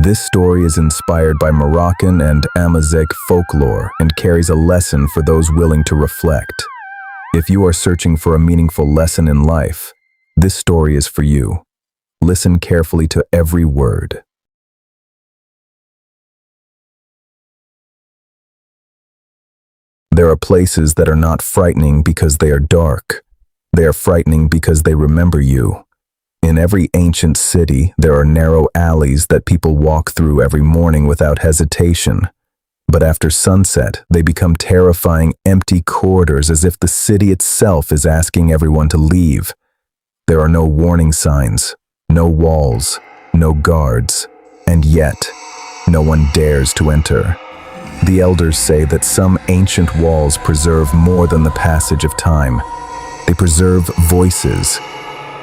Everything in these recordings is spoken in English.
This story is inspired by Moroccan and Amazigh folklore and carries a lesson for those willing to reflect. If you are searching for a meaningful lesson in life, this story is for you. Listen carefully to every word. There are places that are not frightening because they are dark. They are frightening because they remember you. In every ancient city, there are narrow alleys that people walk through every morning without hesitation. But after sunset, they become terrifying, empty corridors as if the city itself is asking everyone to leave. There are no warning signs, no walls, no guards, and yet, no one dares to enter. The elders say that some ancient walls preserve more than the passage of time. They preserve voices,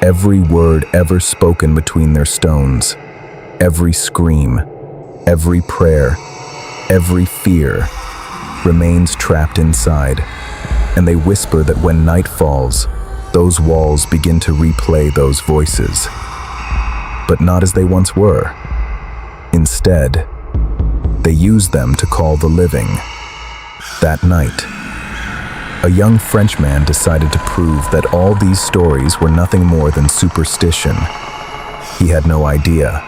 every word ever spoken between their stones, every scream, every prayer, every fear remains trapped inside, and they whisper that when night falls, those walls begin to replay those voices. But not as they once were. Instead, they use them to call the living. That night, a young Frenchman decided to prove that all these stories were nothing more than superstition. He had no idea.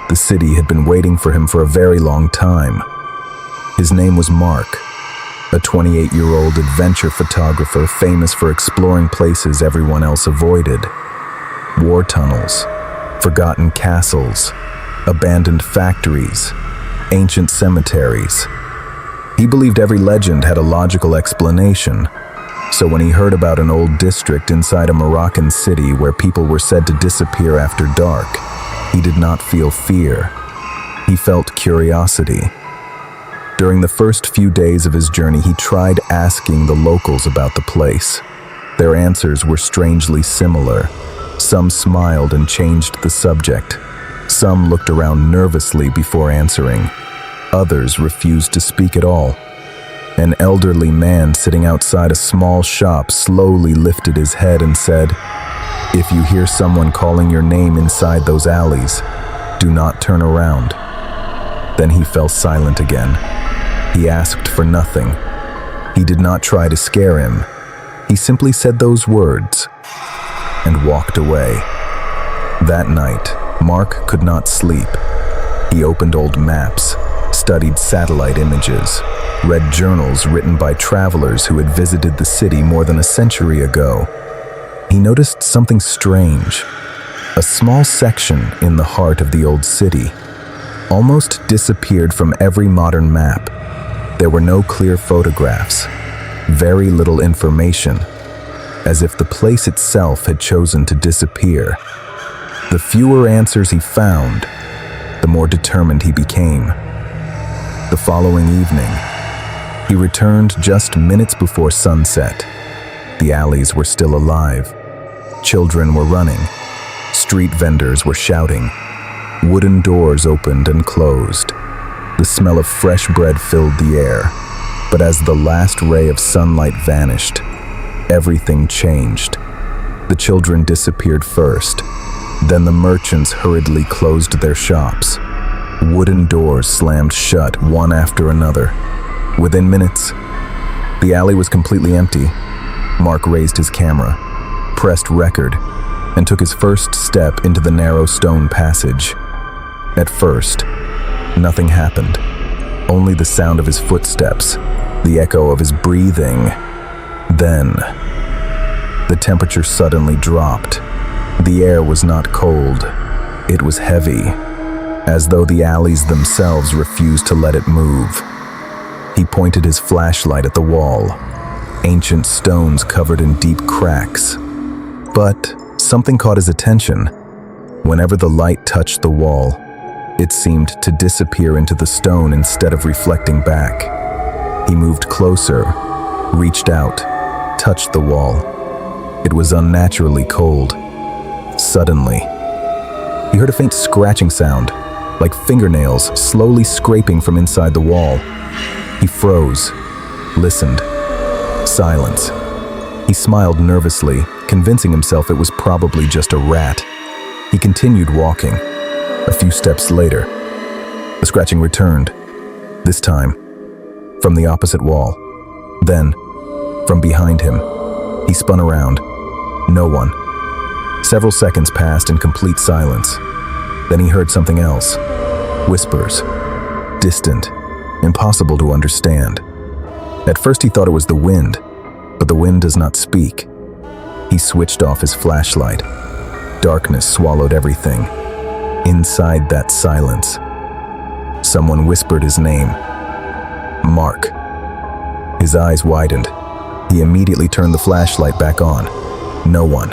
The city had been waiting for him for a very long time. His name was Mark, a 28-year-old adventure photographer famous for exploring places everyone else avoided. War tunnels, forgotten castles, abandoned factories, ancient cemeteries. He believed every legend had a logical explanation, so when he heard about an old district inside a Moroccan city where people were said to disappear after dark, he did not feel fear. He felt curiosity. During the first few days of his journey, he tried asking the locals about the place. Their answers were strangely similar. Some smiled and changed the subject. Some looked around nervously before answering. Others refused to speak at all. An elderly man sitting outside a small shop slowly lifted his head and said, "If you hear someone calling your name inside those alleys, do not turn around." Then he fell silent again. He asked for nothing. He did not try to scare him. He simply said those words and walked away. That night, Mark could not sleep. He opened old maps, studied satellite images, read journals written by travelers who had visited the city more than a century ago. He noticed something strange. A small section in the heart of the old city almost disappeared from every modern map. There were no clear photographs, very little information, as if the place itself had chosen to disappear. The fewer answers he found, the more determined he became. The following evening, he returned just minutes before sunset. The alleys were still alive. Children were running. Street vendors were shouting. Wooden doors opened and closed. The smell of fresh bread filled the air. But as the last ray of sunlight vanished, everything changed. The children disappeared first. Then the merchants hurriedly closed their shops. Wooden doors slammed shut one after another. Within minutes, the alley was completely empty. Mark raised his camera, pressed record, and took his first step into the narrow stone passage. At first, nothing happened. Only the sound of his footsteps, the echo of his breathing. Then, the temperature suddenly dropped. The air was not cold. It was heavy, as though the alleys themselves refused to let it move. He pointed his flashlight at the wall, ancient stones covered in deep cracks. But something caught his attention. Whenever the light touched the wall, it seemed to disappear into the stone instead of reflecting back. He moved closer, reached out, touched the wall. It was unnaturally cold. Suddenly, he heard a faint scratching sound, like fingernails slowly scraping from inside the wall. He froze, listened. Silence. He smiled nervously, convincing himself it was probably just a rat. He continued walking. A few steps later, The scratching returned, this time from the opposite wall. Then, from behind him, he spun around. No one. Several seconds passed in complete silence. Then he heard something else. Whispers. Distant. Impossible to understand. At first he thought it was the wind, but the wind does not speak. He switched off his flashlight. Darkness swallowed everything. Inside that silence, someone whispered his name. Mark. His eyes widened. He immediately turned the flashlight back on. No one.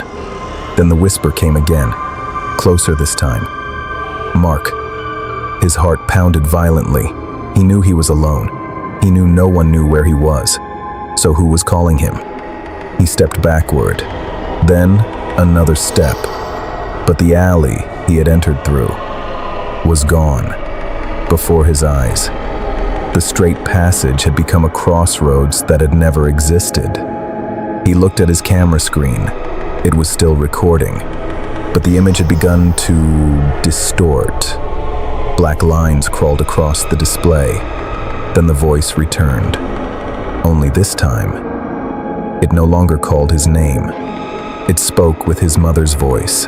Then the whisper came again, closer this time. Mark. His heart pounded violently. He knew he was alone. He knew no one knew where he was. So who was calling him? He stepped backward. Then another step. But the alley he had entered through was gone before his eyes. The straight passage had become a crossroads that had never existed. He looked at his camera screen. It was still recording, but the image had begun to distort. Black lines crawled across the display. Then the voice returned. Only this time, it no longer called his name. It spoke with his mother's voice.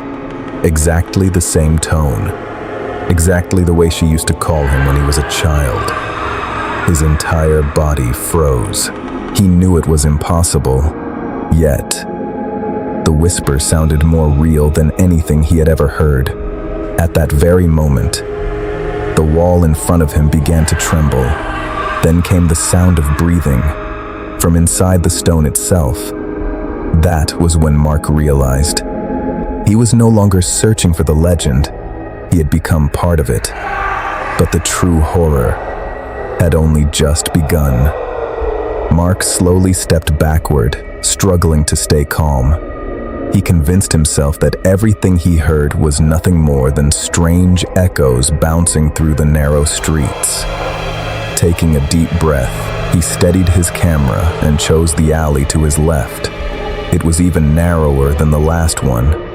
Exactly the same tone. Exactly the way she used to call him when he was a child. His entire body froze. He knew it was impossible, yet the whisper sounded more real than anything he had ever heard. At that very moment, the wall in front of him began to tremble. Then came the sound of breathing from inside the stone itself. That was when Mark realized he was no longer searching for the legend. He had become part of it. But the true horror had only just begun. Mark slowly stepped backward, struggling to stay calm. He convinced himself that everything he heard was nothing more than strange echoes bouncing through the narrow streets. Taking a deep breath, he steadied his camera and chose the alley to his left. It was even narrower than the last one.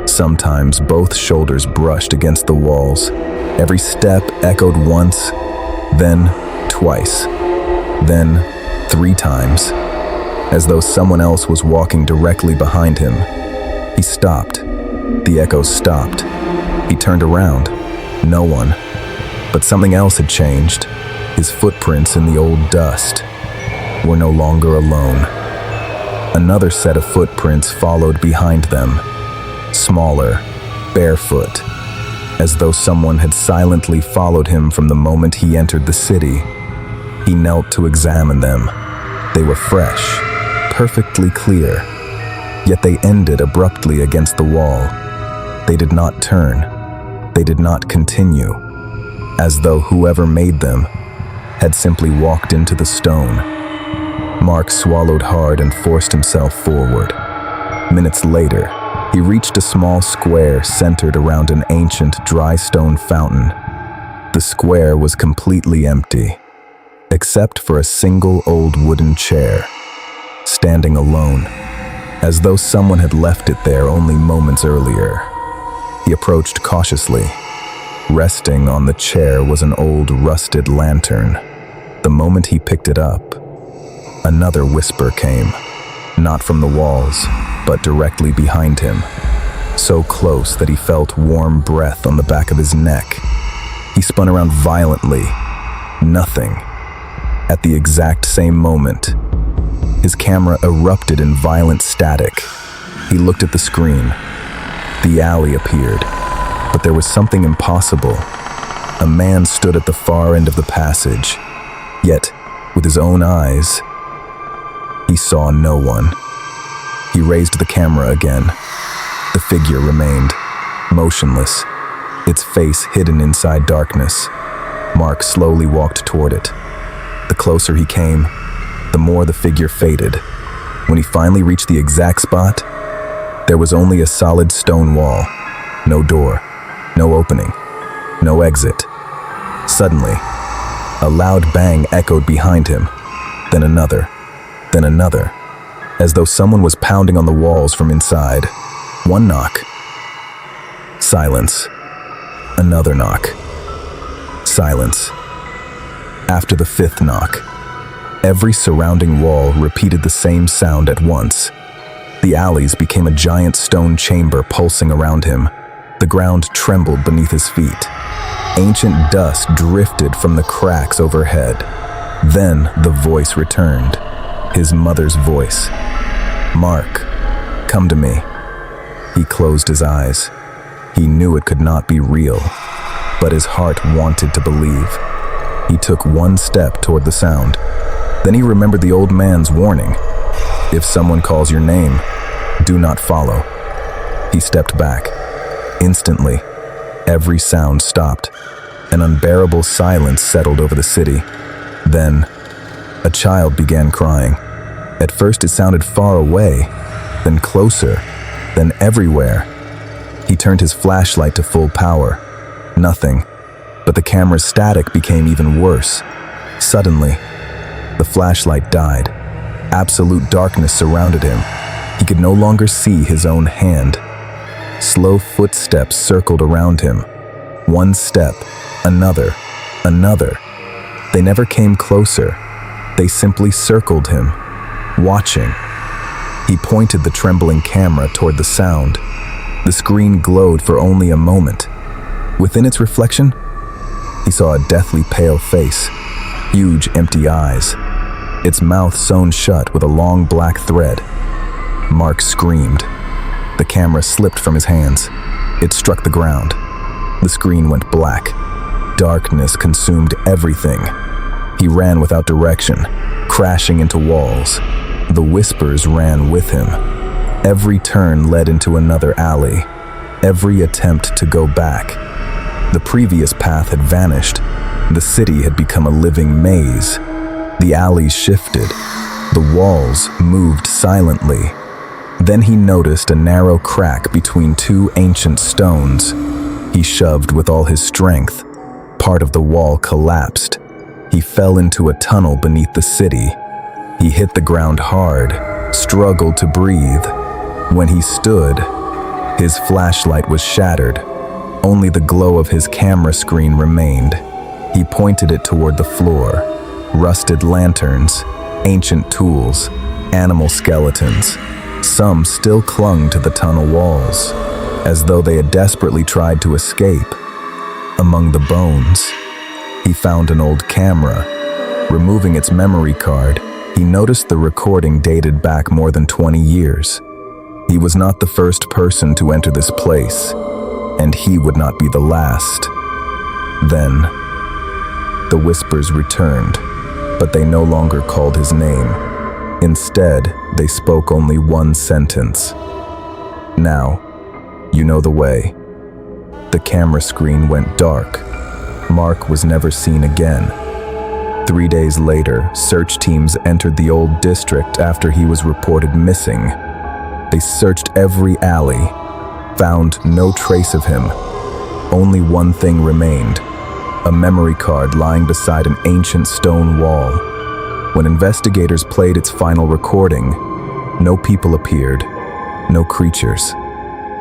Sometimes both shoulders brushed against the walls. Every step echoed once, then twice, then 3 times, as though someone else was walking directly behind him. He stopped. The echoes stopped. He turned around. No one. But something else had changed. His footprints in the old dust were no longer alone. Another set of footprints followed behind them, smaller, barefoot, as though someone had silently followed him from the moment he entered the city. He knelt to examine them. They were fresh, perfectly clear, yet they ended abruptly against the wall. They did not turn. They did not continue, as though whoever made them had simply walked into the stone. Mark swallowed hard and forced himself forward. Minutes later, he reached a small square centered around an ancient dry stone fountain. The square was completely empty, except for a single old wooden chair, standing alone, as though someone had left it there only moments earlier. He approached cautiously. Resting on the chair was an old rusted lantern. The moment he picked it up, another whisper came, not from the walls, but directly behind him, so close that he felt warm breath on the back of his neck. He spun around violently. Nothing. At the exact same moment, his camera erupted in violent static. He looked at the screen. The alley appeared, but there was something impossible. A man stood at the far end of the passage, yet, with his own eyes, he saw no one. He raised the camera again. The figure remained, motionless, its face hidden inside darkness. Mark slowly walked toward it. The closer he came, the more the figure faded. When he finally reached the exact spot, there was only a solid stone wall. No door, no opening, no exit. Suddenly, a loud bang echoed behind him, then another, as though someone was pounding on the walls from inside. One knock. Silence. Another knock. silence. After the fifth knock, every surrounding wall repeated the same sound at once. The alleys became a giant stone chamber pulsing around him. The ground trembled beneath his feet. Ancient dust drifted from the cracks overhead. Then the voice returned, his mother's voice. "Mark, come to me." He closed his eyes. He knew it could not be real, but his heart wanted to believe. He took one step toward the sound. Then he remembered the old man's warning. If someone calls your name, do not follow. He stepped back. Instantly, every sound stopped. An unbearable silence settled over the city. Then, a child began crying. At first it sounded far away, then closer, then everywhere. He turned his flashlight to full power. Nothing, but the camera's static became even worse. Suddenly, the flashlight died. Absolute darkness surrounded him. He could no longer see his own hand. Slow footsteps circled around him. One step, another, another. They never came closer. They simply circled him, watching. He pointed the trembling camera toward the sound. The screen glowed for only a moment. Within its reflection, he saw a deathly pale face, huge empty eyes, its mouth sewn shut with a long black thread. Mark screamed. The camera slipped from his hands. It struck the ground. The screen went black. Darkness consumed everything. He ran without direction, crashing into walls. The whispers ran with him. Every turn led into another alley. Every attempt to go back. The previous path had vanished. The city had become a living maze. The alleys shifted. The walls moved silently. Then he noticed a narrow crack between two ancient stones. He shoved with all his strength. Part of the wall collapsed. He fell into a tunnel beneath the city. He hit the ground hard, struggled to breathe. When he stood, his flashlight was shattered. Only the glow of his camera screen remained. He pointed it toward the floor. Rusted lanterns, ancient tools, animal skeletons. Some still clung to the tunnel walls, as though they had desperately tried to escape. Among the bones, he found an old camera. Removing its memory card, he noticed the recording dated back more than 20 years. He was not the first person to enter this place, and he would not be the last. Then, the whispers returned, but they no longer called his name. Instead, they spoke only one sentence. "Now, you know the way." The camera screen went dark. Mark was never seen again. 3 days later, search teams entered the old district after he was reported missing. They searched every alley, found no trace of him. Only one thing remained, a memory card lying beside an ancient stone wall. When investigators played its final recording, no people appeared, no creatures.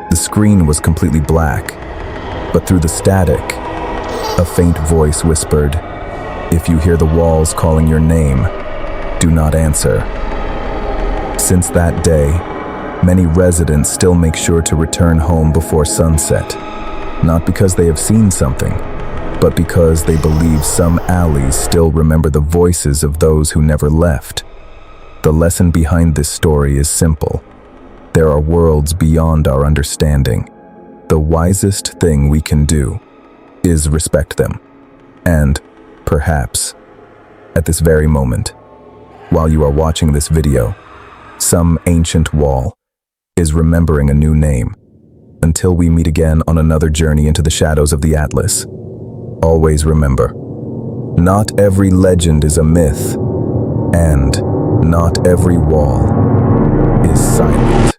The screen was completely black, but through the static, a faint voice whispered, "If you hear the walls calling your name, do not answer." Since that day, many residents still make sure to return home before sunset, not because they have seen something, but because they believe some alleys still remember the voices of those who never left. The lesson behind this story is simple. There are worlds beyond our understanding. The wisest thing we can do is respect them. And, perhaps, at this very moment, while you are watching this video, some ancient wall is remembering a new name. Until we meet again on another journey into the shadows of the Atlas, always remember, not every legend is a myth, and not every wall is silent.